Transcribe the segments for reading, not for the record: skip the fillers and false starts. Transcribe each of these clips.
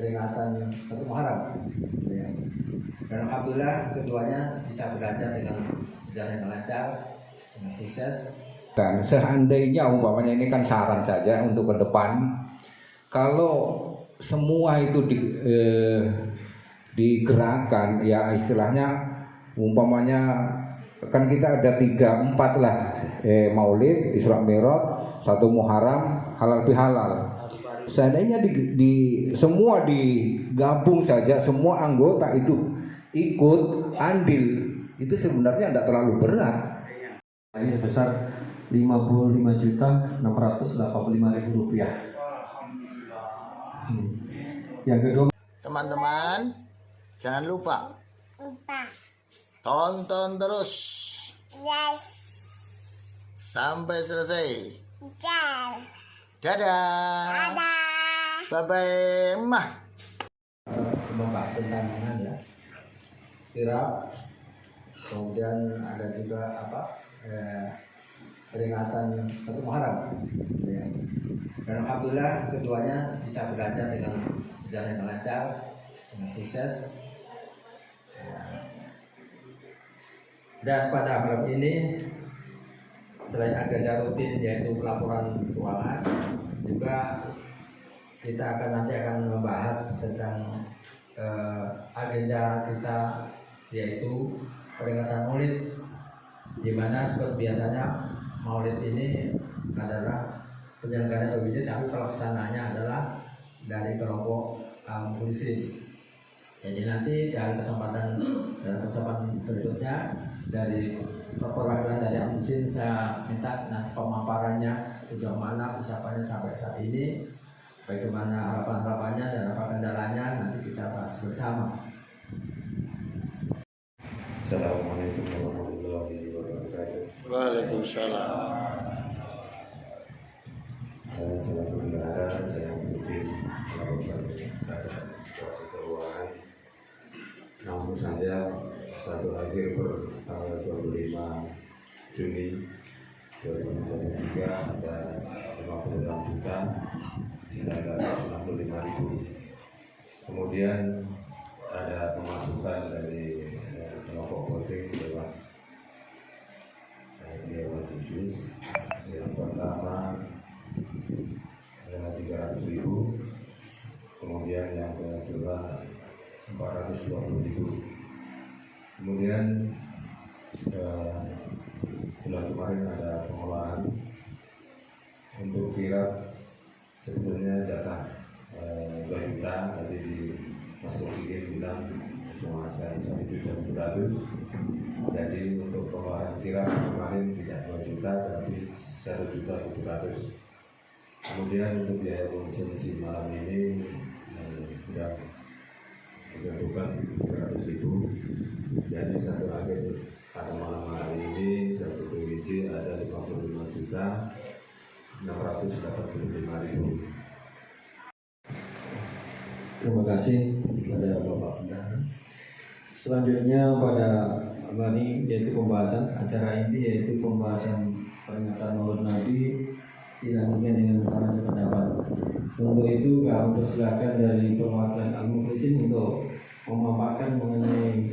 peringatan 1 Muharram. Ya. Dan alhamdulillah keduanya bisa belajar dengan jalan yang lancar, dengan sukses. Dan seandainya umpamanya ini kan saran saja untuk ke depan, kalau semua itu digerakkan, ya istilahnya umpamanya kan kita ada 3-4 lah, Maulid, Isra Mi'raj, 1 Muharram, halal bihalal. Seandainya semua digabung saja, semua anggota itu ikut andil, itu sebenarnya tidak terlalu berat. Ini sebesar Rp55.685.000. Yang kedua, teman-teman jangan lupa tonton terus sampai selesai. Dadah. Bye bye. Membahas tentang ya, sirap, kemudian ada juga peringatan 1 Muharram. Ya. Dan alhamdulillah keduanya bisa belajar dengan jalan yang lancar, dengan sukses. Ya. Dan pada malam ini selain agenda rutin yaitu pelaporan keuangan, juga kita nanti akan membahas tentang agenda kita, yaitu peringatan Maulid, di mana seperti biasanya Maulid ini adalah penyelenggara PBJ, tapi pelaksanaannya adalah dari kelompok polisi. Jadi nanti dalam kesempatan berikutnya dari perwakilan dari Amsin, saya minta nanti pemaparannya sejauh mana persiapannya sampai saat ini, bagaimana harapan-harapannya dan apa kendalanya, nanti kita bahas bersama. Assalamualaikum warahmatullahi wabarakatuh. Waalaikumsalam. Selaku bendahara, saya memimpin melakukan keadaan situasi keuangan. Namun saja satu akhir per tanggal 25 Juni 2023 ada 56.965.000. Kemudian ada pemasukan dari kelompok voting lewat Dewan Khusus. Yang pertama 300.000, kemudian yang kedua 420.000. Kemudian bulan kemarin ada pengolahan untuk kirap, sebetulnya jatah 2 juta, tadi di Mas Kosigin bilang cuma saya 1.700.000. Jadi untuk pengolahan kirap kemarin tidak 2 juta, tapi 1.700.000. Kemudian untuk biaya konsumsi malam ini sudah ditentukan 300.000. Jadi satu akhir pada malam hari ini dari PBJ ada 55.685.000. terima kasih kepada Bapak Bendahara. Selanjutnya pada hari yaitu pembahasan acara ini, yaitu pembahasan peringatan Maulid Nabi dilanjutkan dengan sangat pendapat. Untuk itu kami persilakan dari perwakilan Al-Muflisin untuk memaparkan mengenai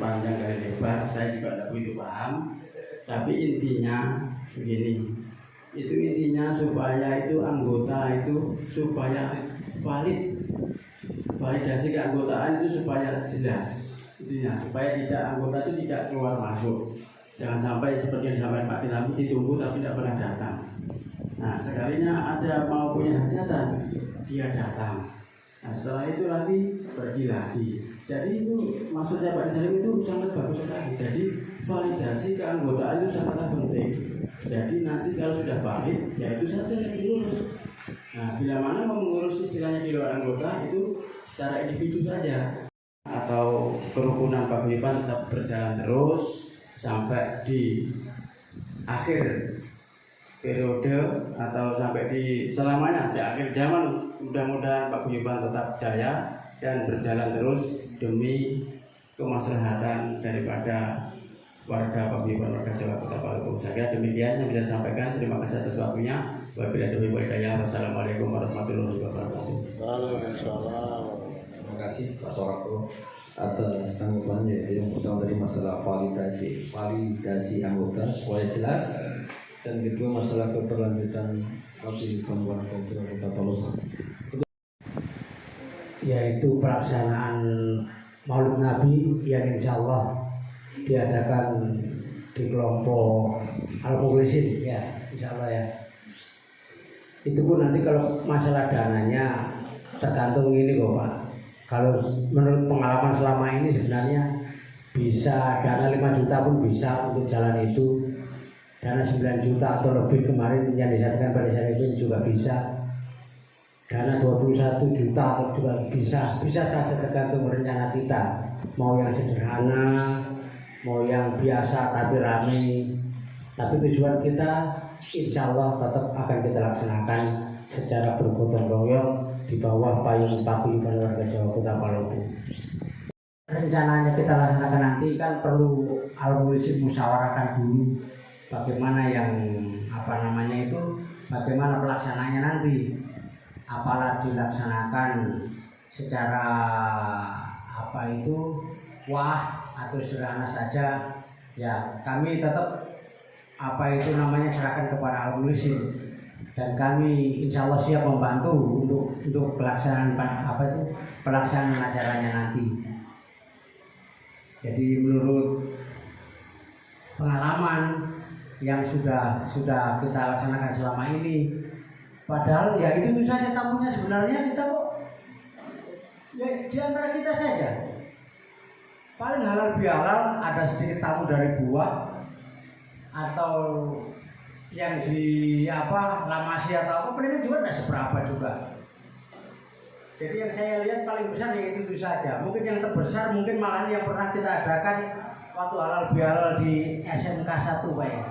panjang kali lebar. Saya juga tidak begitu paham, tapi intinya begini, itu intinya supaya itu anggota itu supaya validasi keanggotaan itu supaya jelas, intinya supaya anggota itu tidak keluar masuk. Jangan sampai seperti yang disampaikan Pak Dinami, ditunggu tapi tidak pernah datang. Nah, sekalinya ada mau punya hajatan, dia datang. Nah, setelah itu nanti pergi lagi. Jadi itu maksudnya Pak Salim itu sangat bagus sekali. Jadi validasi keanggotaan itu sangat penting. Jadi nanti kalau sudah valid, ya itu saja yang diurus. Nah, bila mana mau mengurus istilahnya di luar anggota itu secara individu saja. Atau kerukunan paguyuban tetap berjalan terus sampai di akhir periode atau sampai di selamanya, di akhir zaman. Mudah-mudahan paguyuban tetap jaya dan berjalan terus demi kemaslahatan daripada warga paguyuban warga Jawa Kota Palu. Saya demikian yang bisa saya sampaikan. Terima kasih atas waktunya. Wabillahi taufiq wal hidayah. Wassalamualaikum warahmatullahi wabarakatuh. Waalaikumsalam. kasih Pak Soeharto atas tanggapan, yaitu yang pertama dari masalah validasi anggota supaya jelas, dan kedua masalah keberlanjutan kehidupan warga Kota Palopo, yaitu pelaksanaan Maulid Nabi yang insya Allah diadakan di kelompok Al-Mukhlisin, ya insya Allah ya. Itu pun nanti kalau masalah dananya tergantung ini kok Pak. Kalau menurut pengalaman selama ini sebenarnya bisa dana 5 juta pun bisa untuk jalan itu. Dana 9 juta atau lebih kemarin yang disampaikan pada Syarifin juga bisa. Dana 21 juta atau juga bisa saja tergantung rencana kita. Mau yang sederhana, mau yang biasa tapi ramai. Tapi tujuan kita insya Allah tetap akan kita laksanakan secara bergotong royong di bawah payung paguyuban warga Jawa Kota Palopo. Rencananya kita laksanakan nanti kan perlu Al-Mukhlisin musyawarahkan dulu bagaimana bagaimana pelaksanaannya nanti. Apalah dilaksanakan secara atau sederhana saja, ya kami tetap serahkan kepada Al-Mukhlisin, dan kami insya Allah siap membantu untuk pelaksanaan pelaksanaan acaranya nanti. Jadi menurut pengalaman yang sudah kita laksanakan selama ini, padahal ya itu saja tamunya, sebenarnya kita kok ya di antara kita saja. Paling halal bihalal ada sedikit tamu dari buah atau yang di Lamasi atau apa, paling juga tidak seberapa juga. Jadi yang saya lihat paling besar ya itu saja. Mungkin yang terbesar mungkin malah yang pernah kita adakan waktu halal bihalal di SMK 1 Pak ya.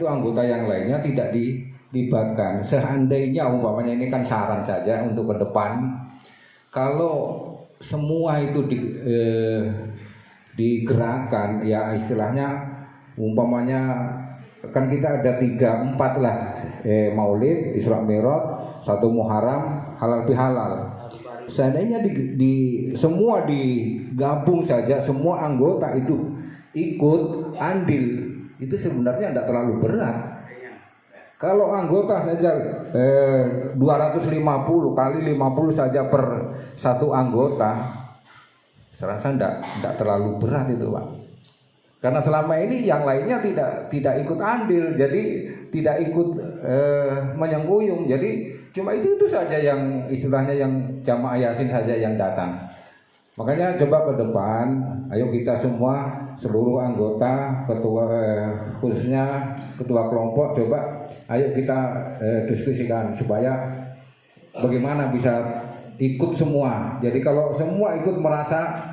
Itu anggota yang lainnya tidak dilibatkan. Seandainya umpamanya, ini kan saran saja untuk ke depan, kalau semua itu digerakkan, ya istilahnya umpamanya kan kita ada 3-4 lah, Maulid, Isra Mi'raj, 1 Muharram, halal bihalal. Seandainya semua digabung saja, semua anggota itu ikut andil, itu sebenarnya tidak terlalu berat. Kalau anggota saja 250 kali 50 saja per 1 anggota, saya rasa tidak terlalu berat itu Pak. Karena selama ini yang lainnya tidak ikut andil, jadi tidak ikut menyengkuyung. Jadi cuma itu saja yang istilahnya yang jamaah Yasin saja yang datang. Makanya coba ke depan, ayo kita semua, seluruh anggota, ketua khususnya ketua kelompok, coba ayo kita diskusikan supaya bagaimana bisa ikut semua. Jadi kalau semua ikut merasa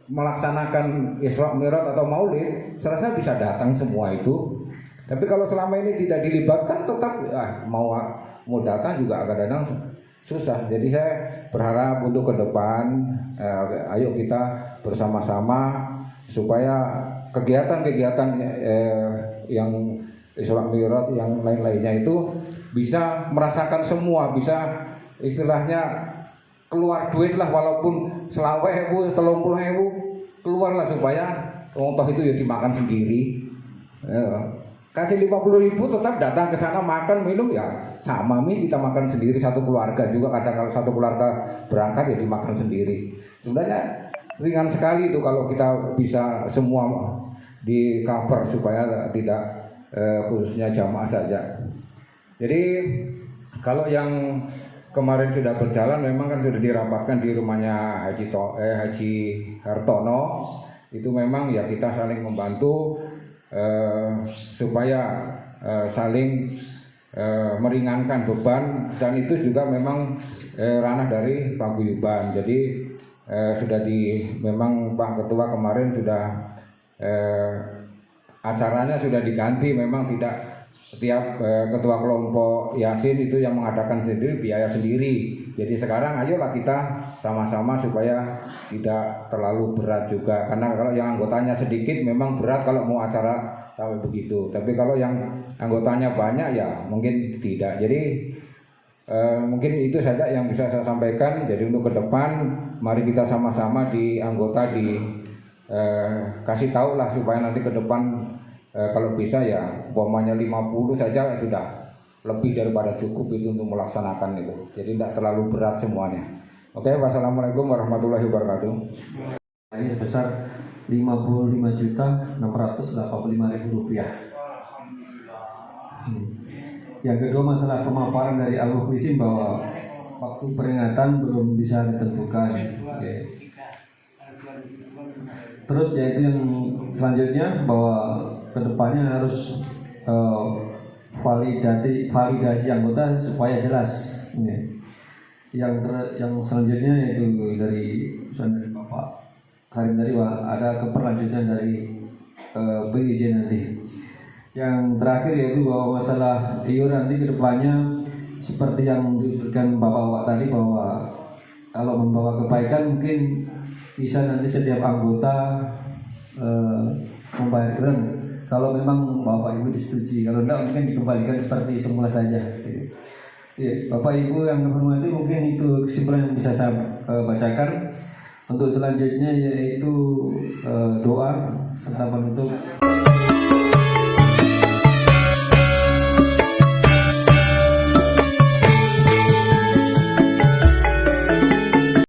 melaksanakan Isra Mi'raj atau Maulid, saya rasa bisa datang semua itu. Tapi kalau selama ini tidak dilibatkan, tetap mau datang juga kadang-kadang susah. Jadi saya berharap untuk ke depan, ayo kita bersama-sama supaya kegiatan-kegiatan yang Isra Mi'raj yang lain-lainnya itu bisa merasakan semua, bisa istilahnya keluar duit lah, walaupun 20.000, 30.000 keluarlah, supaya toh itu ya dimakan sendiri. Kasih 50.000 tetap datang ke sana makan minum ya sama, kita makan sendiri satu keluarga juga. Kadang kalau satu keluarga berangkat ya dimakan sendiri. Sebenarnya ringan sekali itu kalau kita bisa semua di cover supaya tidak khususnya jamaah saja. Jadi kalau yang kemarin sudah berjalan memang kan sudah dirapatkan di rumahnya Haji Hartono, itu memang ya kita saling membantu supaya saling meringankan beban, dan itu juga memang ranah dari paguyuban. Jadi memang Pak Ketua kemarin sudah acaranya sudah diganti, memang tidak setiap ketua kelompok Yasin itu yang mengadakan sendiri, biaya sendiri. Jadi sekarang ayolah kita sama-sama supaya tidak terlalu berat juga, karena kalau yang anggotanya sedikit memang berat kalau mau acara sampai begitu. Tapi kalau yang anggotanya banyak ya mungkin tidak. Jadi Mungkin itu saja yang bisa saya sampaikan. Jadi untuk ke depan, mari kita sama-sama di anggota kasih tahu lah supaya nanti ke depan kalau bisa ya umpamanya 50 saja sudah lebih daripada cukup itu untuk melaksanakan itu. Jadi tidak terlalu berat semuanya. Oke, wassalamualaikum warahmatullahi wabarakatuh. Ini sebesar Rp55.685.000. Yang kedua, masalah pemaparan dari Al-Mukhlisin bahwa waktu peringatan belum bisa ditentukan. Oke. Terus yaitu yang selanjutnya bahwa kedepannya harus validasi anggota supaya jelas. Oke. Yang selanjutnya yaitu dari Bapak Karim tadi ada keberlanjutan dari PIJ nanti. Yang terakhir yaitu bahwa masalah iuran nanti kedepannya seperti yang diberikan Bapak tadi bahwa kalau membawa kebaikan mungkin bisa nanti setiap anggota membayar iuran kalau memang Bapak Ibu disetujui. Kalau tidak mungkin dikembalikan seperti semula saja. Ya, Bapak Ibu yang terhormati, mungkin itu kesimpulan yang bisa saya bacakan. Untuk selanjutnya yaitu doa serta penutup.